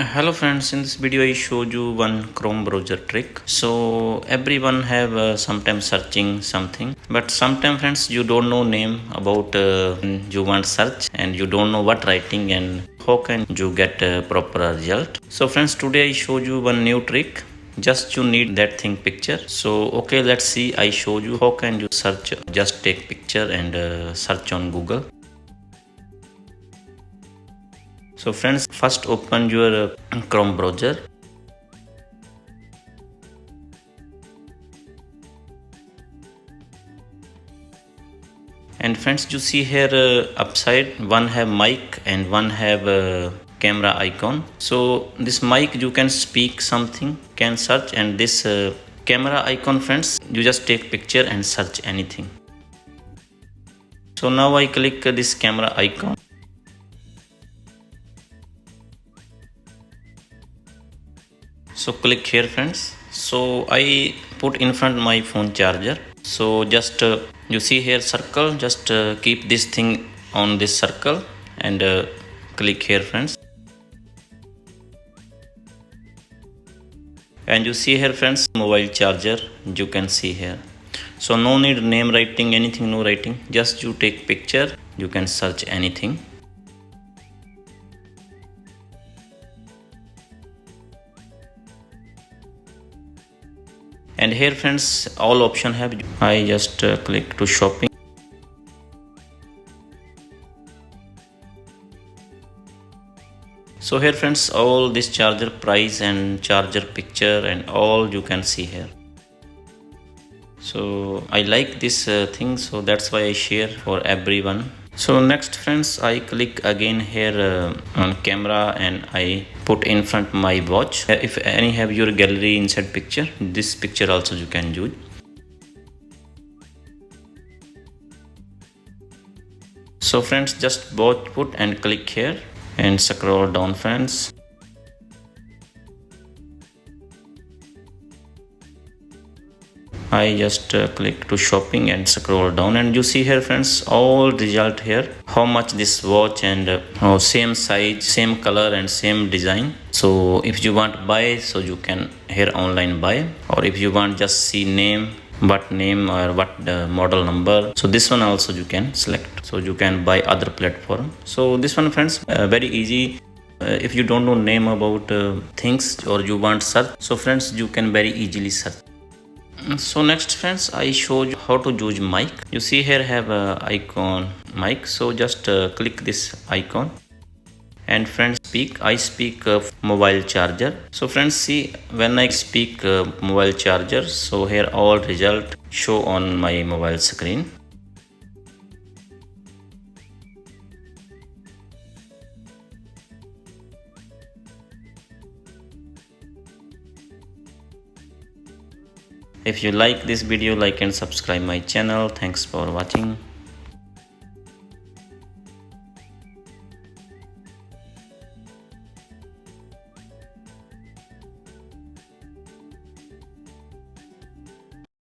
Hello friends, in this video I showed you one Chrome browser trick. So everyone have sometimes searching something, but sometimes friends you don't know name about you want search and you don't know what writing and how can you get a proper result. So friends, today I showed you one new trick. Just you need that thing picture. So okay, let's see. I show you how can you search. Just take picture and search on Google. So friends, first open your Chrome browser. And friends, you see here upside one have mic and one have camera icon. So this mic you can speak something, can search, and this camera icon friends, you just take picture and search anything. So now I click this camera icon. So click here friends. So I put in front my phone charger. So just you see here circle, just keep this thing on this circle and click here friends. And you see here friends, mobile charger you can see here. So no need name writing, anything, no writing, just you take picture, you can search anything. And here friends, all option have, I just click to shopping. So here friends, all this charger price and charger picture and all you can see here. So I like this thing, so that's why I share for everyone. So next friends, I click again here on camera and I put in front my watch. If any have your gallery inside picture, this picture also you can use. So friends, just both put and click here and scroll down friends. I just click to shopping and scroll down, and you see here friends, all result here, how much this watch and same size, same color and same design. So if you want buy, so you can here online buy, or if you want just see name, what name or what model number, so this one also you can select, so you can buy other platform. So this one friends, very easy. If you don't know name about things or you want search, so friends you can very easily search. So next friends, I show you how to use mic. You see here have a icon mic, so just click this icon and friends speak. I speak mobile charger. So friends, see when I speak mobile charger, so here all result show on my mobile screen. If you like this video, like and subscribe my channel. Thanks for watching.